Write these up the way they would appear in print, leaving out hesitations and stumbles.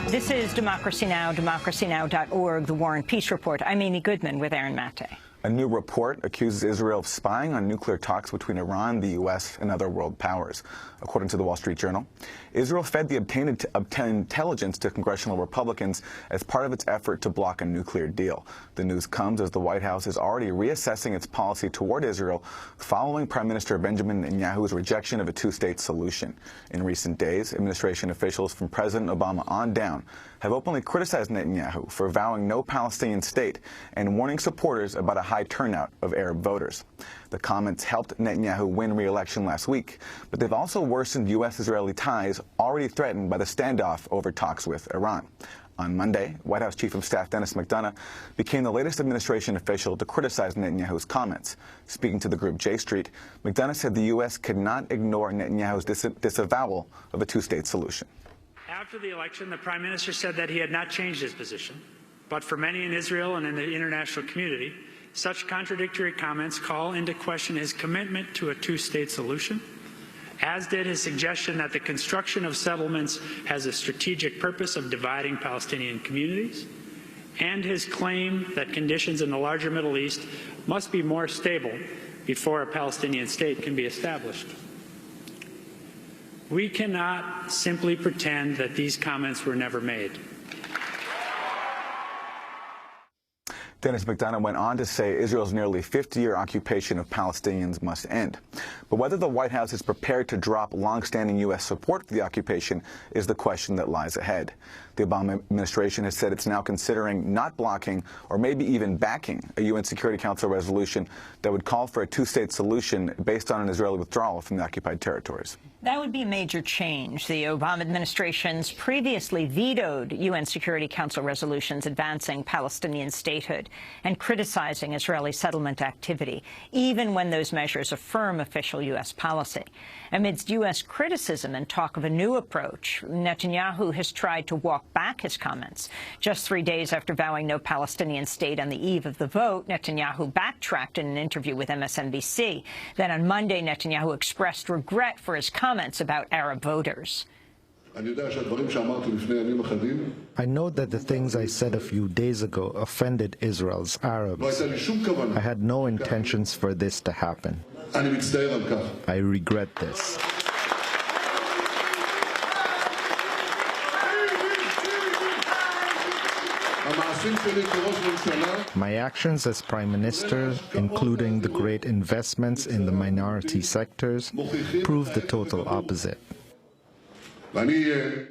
This is Democracy Now!, democracynow.org, The War and Peace Report. I'm Amy Goodman with Aaron Matte. A new report accuses Israel of spying on nuclear talks between Iran, the U.S., and other world powers. According to the Wall Street Journal, Israel fed the obtained intelligence to congressional Republicans as part of its effort to block a nuclear deal. The news comes as the White House is already reassessing its policy toward Israel following Prime Minister Benjamin Netanyahu's rejection of a two-state solution. In recent days, administration officials from President Obama on down have openly criticized Netanyahu for vowing no Palestinian state and warning supporters about a high turnout of Arab voters. The comments helped Netanyahu win re-election last week, but they've also worsened U.S.-Israeli ties already threatened by the standoff over talks with Iran. On Monday, White House Chief of Staff Dennis McDonough became the latest administration official to criticize Netanyahu's comments. Speaking to the group J Street, McDonough said the U.S. could not ignore Netanyahu's disavowal of a two-state solution. After the election, the Prime Minister said that he had not changed his position. But for many in Israel and in the international community, such contradictory comments call into question his commitment to a two-state solution, as did his suggestion that the construction of settlements has a strategic purpose of dividing Palestinian communities, and his claim that conditions in the larger Middle East must be more stable before a Palestinian state can be established. We cannot simply pretend that these comments were never made. Dennis McDonough went on to say Israel's nearly 50-year occupation of Palestinians must end. But whether the White House is prepared to drop long-standing U.S. support for the occupation is the question that lies ahead. The Obama administration has said it's now considering not blocking or maybe even backing a UN Security Council resolution that would call for a two-state solution based on an Israeli withdrawal from the occupied territories. That would be a major change. The Obama administration's previously vetoed UN Security Council resolutions advancing Palestinian statehood and criticizing Israeli settlement activity, even when those measures affirm official U.S. policy. Amidst U.S. criticism and talk of a new approach, Netanyahu has tried to walk back his comments. Just 3 days after vowing no Palestinian state on the eve of the vote, Netanyahu backtracked in an interview with MSNBC. Then on Monday, Netanyahu expressed regret for his comments about Arab voters. I know that the things I said a few days ago offended Israel's Arabs. I had no intentions for this to happen. I regret this. My actions as Prime Minister, including the great investments in the minority sectors, prove the total opposite.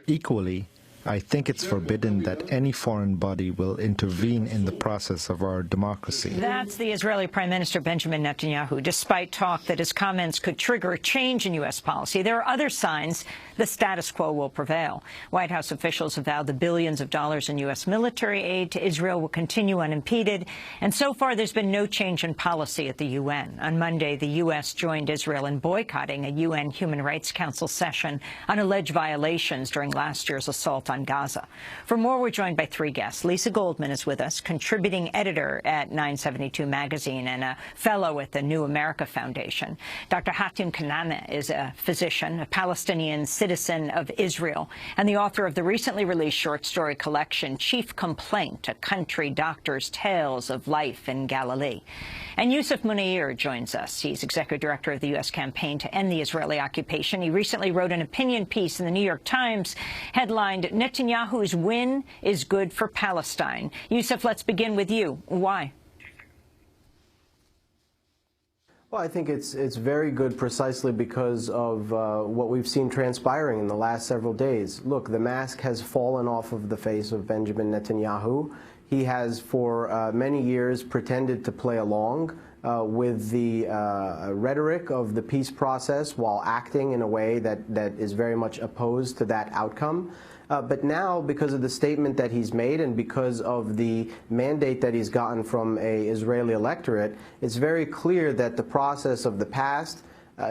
Equally, I think it's forbidden that any foreign body will intervene in the process of our democracy. That's the Israeli Prime Minister Benjamin Netanyahu. Despite talk that his comments could trigger a change in U.S. policy, there are other signs the status quo will prevail. White House officials have vowed the billions of dollars in U.S. military aid to Israel will continue unimpeded, and so far there's been no change in policy at the UN. On Monday, the U.S. joined Israel in boycotting a UN Human Rights Council session on alleged violations during last year's assault on Gaza. For more, we're joined by three guests. Lisa Goldman is with us, contributing editor at 972 Magazine and a fellow at the New America Foundation. Dr. Hatim Kanane is a physician, a Palestinian citizen of Israel, and the author of the recently released short story collection, Chief Complaint, A Country Doctor's Tales of Life in Galilee. And Yusuf Munir joins us. He's executive director of the U.S. campaign to end the Israeli occupation. He recently wrote an opinion piece in the New York Times headlined, Netanyahu's win is good for Palestine. Yusuf, let's begin with you. Why? Well, I think it's very good precisely because of what we've seen transpiring in the last several days. Look, the mask has fallen off of the face of Benjamin Netanyahu. He has, for many years, pretended to play along with the rhetoric of the peace process while acting in a way that is very much opposed to that outcome. But now, because of the statement that he's made and because of the mandate that he's gotten from an Israeli electorate, it's very clear that the process of the past,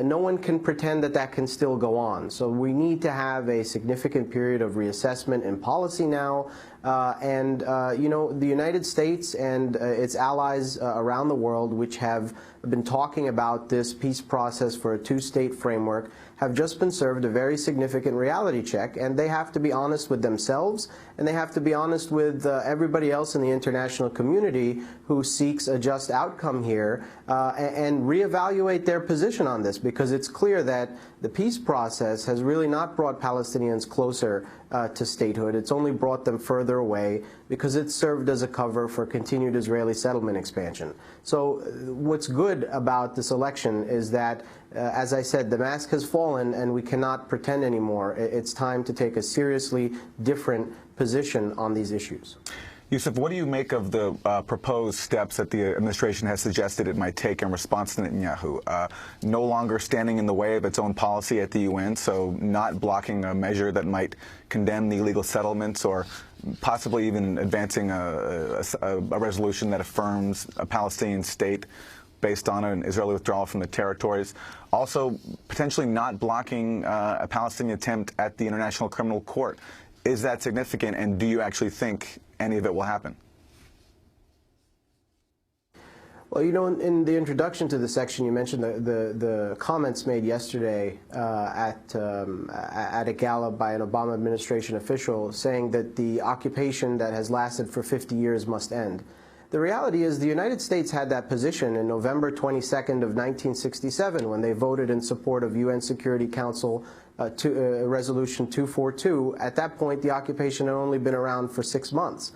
no one can pretend that that can still go on. So we need to have a significant period of reassessment in policy now. You know, the United States and its allies around the world, which have been talking about this peace process for a two-state framework, have just been served a very significant reality check, and they have to be honest with themselves, and they have to be honest with everybody else in the international community who seeks a just outcome here, and reevaluate their position on this, because it's clear that the peace process has really not brought Palestinians closer to statehood. It's only brought them further away, because it's served as a cover for continued Israeli settlement expansion. So what's good about this election is that, as I said, the mask has fallen and we cannot pretend anymore. It's time to take a seriously different position on these issues. Yusuf, what do you make of the proposed steps that the administration has suggested it might take in response to Netanyahu? No longer standing in the way of its own policy at the UN, so not blocking a measure that might condemn the illegal settlements, or possibly even advancing a resolution that affirms a Palestinian state based on an Israeli withdrawal from the territories. Also, potentially not blocking a Palestinian attempt at the International Criminal Court. Is that significant, and do you actually think any of it will happen? Well, you know, in the introduction to the section, you mentioned the comments made yesterday at a gala by an Obama administration official saying that the occupation that has lasted for 50 years must end. The reality is the United States had that position in November 22nd of 1967 when they voted in support of UN Security Council Resolution 242. At that point, the occupation had only been around for 6 months.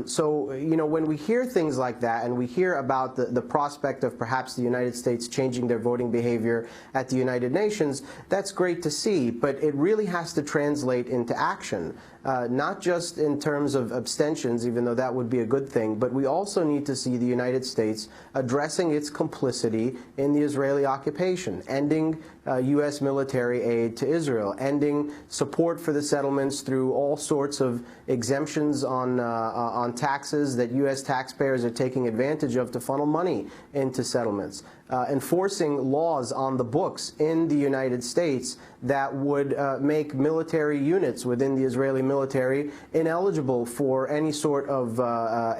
So, you know, when we hear things like that, and we hear about the prospect of perhaps the United States changing their voting behavior at the United Nations, that's great to see, but it really has to translate into action. Not just in terms of abstentions, even though that would be a good thing, but we also need to see the United States addressing its complicity in the Israeli occupation, ending U.S. military aid to Israel, ending support for the settlements through all sorts of exemptions on taxes that U.S. taxpayers are taking advantage of to funnel money into settlements. Enforcing laws on the books in the United States that would make military units within the Israeli military ineligible for any sort of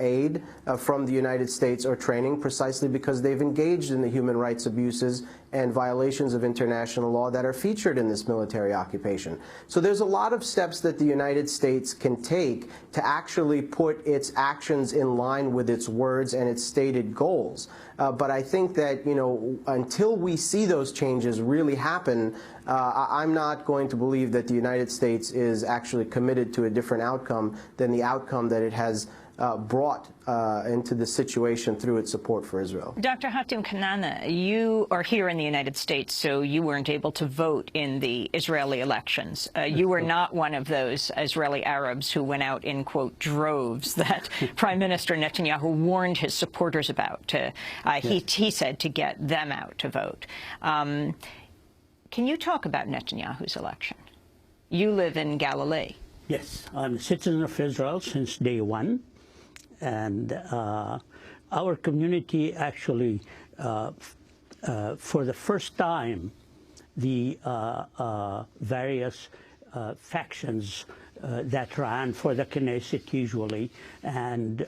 aid from the United States or training, precisely because they've engaged in the human rights abuses and violations of international law that are featured in this military occupation. So there's a lot of steps that the United States can take to actually put its actions in line with its words and its stated goals. But I think that, you know, until we see those changes really happen, I'm not going to believe that the United States is actually committed to a different outcome than the outcome that it has brought into the situation through its support for Israel. Dr. Hatim Kanana, you are here in the United States, so you weren't able to vote in the Israeli elections. You were not one of those Israeli Arabs who went out in, quote, droves that Prime Minister Netanyahu warned his supporters about. He said to get them out to vote. Can you talk about Netanyahu's election? You live in Galilee. Yes, I'm a citizen of Israel since day one. And our community actually, for the first time, the various factions that ran for the Knesset usually and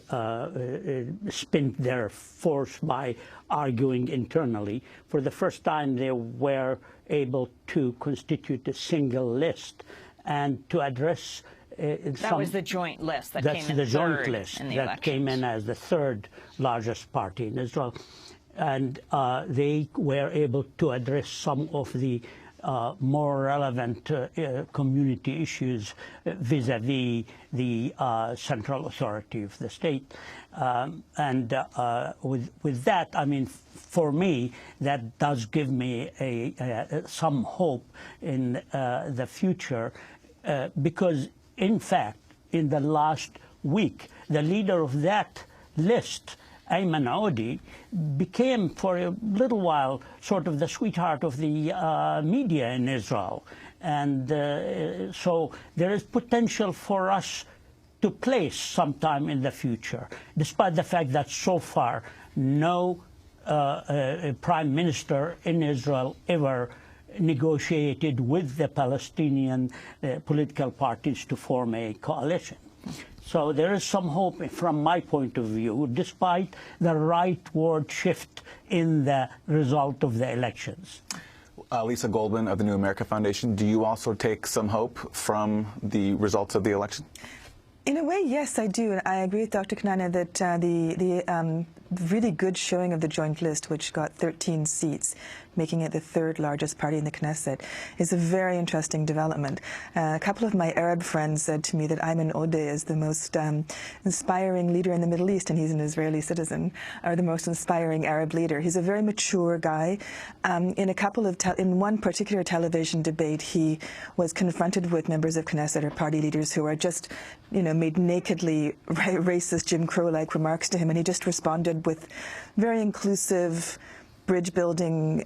spent their force by arguing internally. For the first time, they were able to constitute a single list and to address that was the joint list that came in third. That's the joint list that came in as the third largest party in Israel. And they were able to address some of the more relevant community issues vis-a-vis the central authority of the state. With that, I mean, for me, that does give me some hope in the future because in fact, in the last week, the leader of that list, Ayman Audi, became for a little while sort of the sweetheart of the media in Israel. And so there is potential for us to place sometime in the future, despite the fact that so far no prime minister in Israel ever negotiated with the Palestinian political parties to form a coalition. So there is some hope from my point of view, despite the rightward shift in the result of the elections. Lisa Goldman of the New America Foundation, do you also take some hope from the results of the election? In a way, yes, I do. I agree with Dr. Kanana that the really good showing of the joint list, which got 13 seats, making it the third largest party in the Knesset, is a very interesting development. A couple of my Arab friends said to me that Ayman Odeh is the most inspiring leader in the Middle East, and he's an Israeli citizen, or the most inspiring Arab leader. He's a very mature guy. In one particular television debate, he was confronted with members of Knesset or party leaders who are just, made nakedly racist Jim Crow-like remarks to him, and he just responded with very inclusive, bridge-building,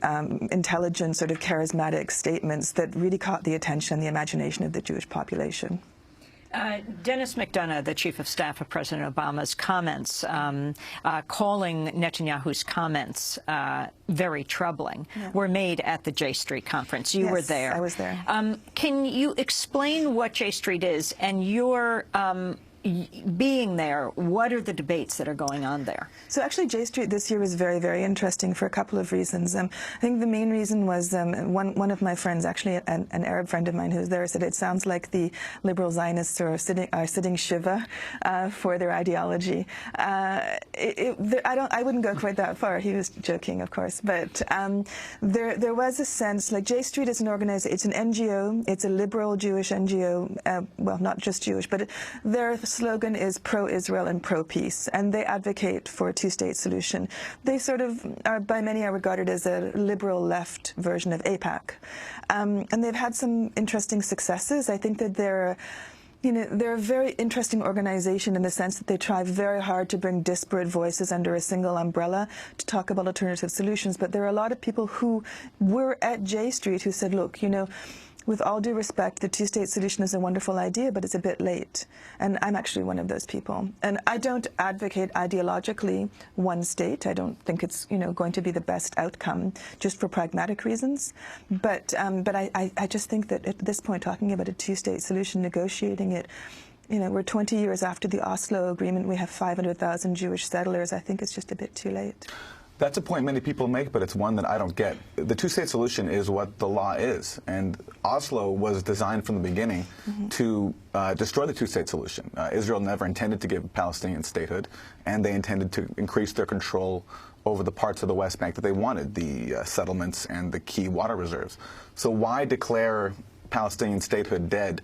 intelligent, sort of charismatic statements that really caught the attention and the imagination of the Jewish population. Dennis McDonough, the chief of staff of President Obama's comments, calling Netanyahu's comments very troubling, were made at the J Street conference. You were there. Yes, I was there. Can you explain what J Street is and your being there? What are the debates that are going on there? So actually, J Street this year was very, very interesting for a couple of reasons. I think the main reason was one of my friends, actually an Arab friend of mine who was there, said it sounds like the liberal Zionists are sitting Shiva for their ideology. I wouldn't go quite that far. He was joking, of course, but there was a sense like J Street is an organization. It's an NGO. It's a liberal Jewish NGO. Well, not just Jewish, but their slogan is pro-Israel and pro-peace, and they advocate for a two-state solution. They sort of are, by many are regarded as a liberal left version of AIPAC. And they've had some interesting successes. I think that they're a very interesting organization in the sense that they try very hard to bring disparate voices under a single umbrella to talk about alternative solutions. But there are a lot of people who were at J Street who said, look, with all due respect, the two-state solution is a wonderful idea, but it's a bit late. And I'm actually one of those people. And I don't advocate ideologically one state. I don't think it's going to be the best outcome just for pragmatic reasons. But I just think that at this point, talking about a two-state solution, negotiating it, we're 20 years after the Oslo Agreement. We have 500,000 Jewish settlers. I think it's just a bit too late. That's a point many people make, but it's one that I don't get. The two-state solution is what the law is, and Oslo was designed from the beginning to destroy the two-state solution. Israel never intended to give Palestinian statehood, and they intended to increase their control over the parts of the West Bank that they wanted, the settlements and the key water reserves. So why declare Palestinian statehood dead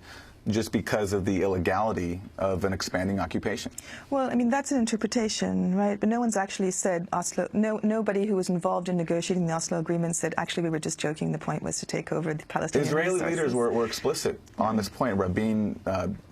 just because of the illegality of an expanding occupation? Well, I mean, that's an interpretation, right? But no one's actually said Oslo. Nobody who was involved in negotiating the Oslo Agreement said, actually, we were just joking. The point was to take over the Palestinian Israeli resources. leaders were explicit on this point.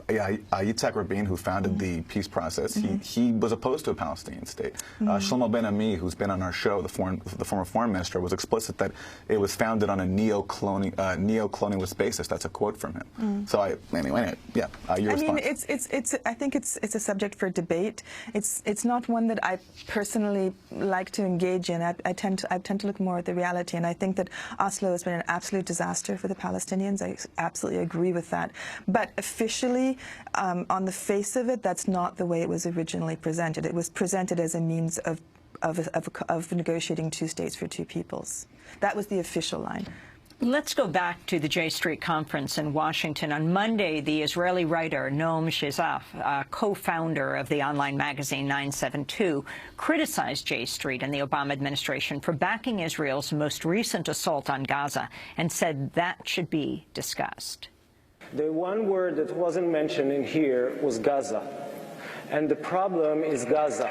Yitzhak Rabin, who founded the peace process, he was opposed to a Palestinian state. Shlomo Ben-Ami, who's been on our show, the former foreign minister, was explicit that it was founded on a neo-colonialist basis. That's a quote from him. So anyway, your response. I think it's a subject for debate. It's not one that I personally like to engage in. I tend to look more at the reality, and I think that Oslo has been an absolute disaster for the Palestinians. I absolutely agree with that. But officially, on the face of it, that's not the way it was originally presented. It was presented as a means of negotiating two states for two peoples. That was the official line. Let's go back to the J Street conference in Washington. On Monday, the Israeli writer Noam Shizaf, co-founder of the online magazine 972, criticized J Street and the Obama administration for backing Israel's most recent assault on Gaza and said that should be discussed. The one word that wasn't mentioned in here was Gaza. And the problem is Gaza.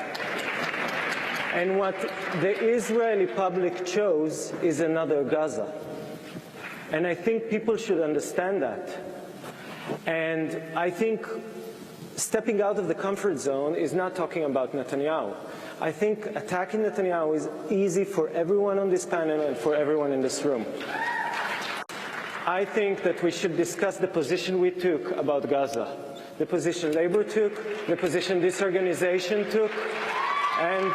And what the Israeli public chose is another Gaza. And I think people should understand that. And I think stepping out of the comfort zone is not talking about Netanyahu. I think attacking Netanyahu is easy for everyone on this panel and for everyone in this room. I think that we should discuss the position we took about Gaza, the position Labor took, the position this organization took, and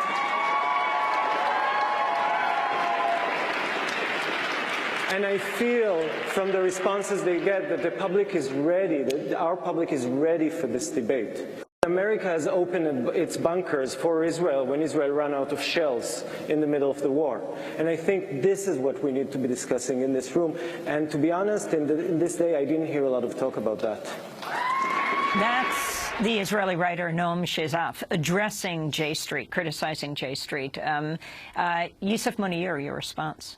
I feel from the responses they get that the public is ready, that our public is ready for this debate. America has opened its bunkers for Israel when Israel ran out of shells in the middle of the war. And I think this is what we need to be discussing in this room. And to be honest, in this day, I didn't hear a lot of talk about that. That's the Israeli writer Noam Shezaf addressing J Street, criticizing J Street. Yusuf Munir, your response?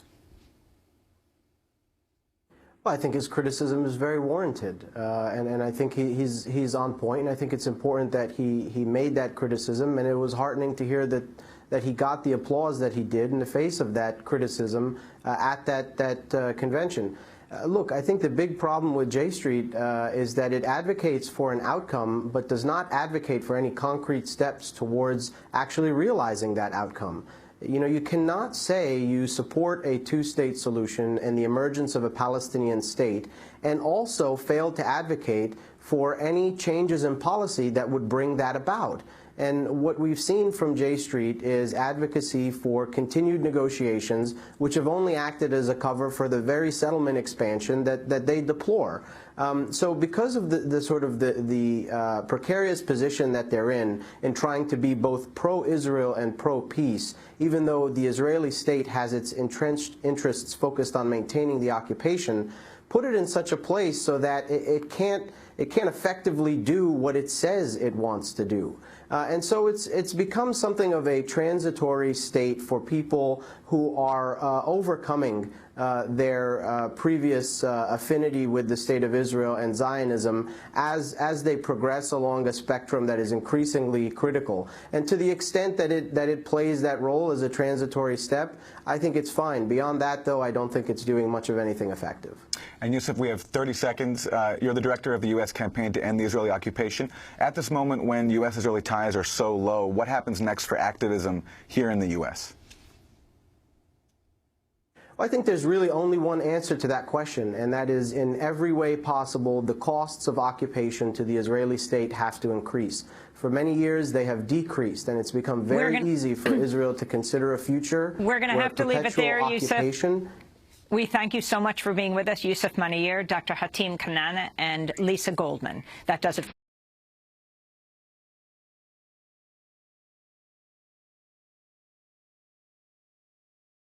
Well, I think his criticism is very warranted, and I think he's on point, and I think it's important that he made that criticism, and it was heartening to hear that he got the applause that he did in the face of that criticism at that convention. Look, I think the big problem with J Street is that it advocates for an outcome, but does not advocate for any concrete steps towards actually realizing that outcome. You know, you cannot say you support a two-state solution and the emergence of a Palestinian state and also fail to advocate for any changes in policy that would bring that about. And what we've seen from J Street is advocacy for continued negotiations, which have only acted as a cover for the very settlement expansion that they deplore. So because of the sort of the precarious position that they're in trying to be both pro-Israel and pro-peace, even though the Israeli state has its entrenched interests focused on maintaining the occupation, put it in such a place so that it can't effectively do what it says it wants to do. And so it's become something of a transitory state for people who are overcoming their previous affinity with the State of Israel and Zionism as they progress along a spectrum that is increasingly critical. And to the extent that it plays that role as a transitory step, I think it's fine. Beyond that, though, I don't think it's doing much of anything effective. And Yusuf, we have 30 seconds. You're the director of the U.S. campaign to end the Israeli occupation. At this moment when U.S.-Israeli ties are so low, what happens next for activism here in the U.S.? I think there's really only one answer to that question, and that is in every way possible, the costs of occupation to the Israeli state have to increase. For many years, they have decreased, and it's become very easy for Israel to consider a future. We're going to have to leave it there, Yusuf. We thank you so much for being with us, Yusuf Munir, Dr. Hatim Kanana, and Lisa Goldman. That does it.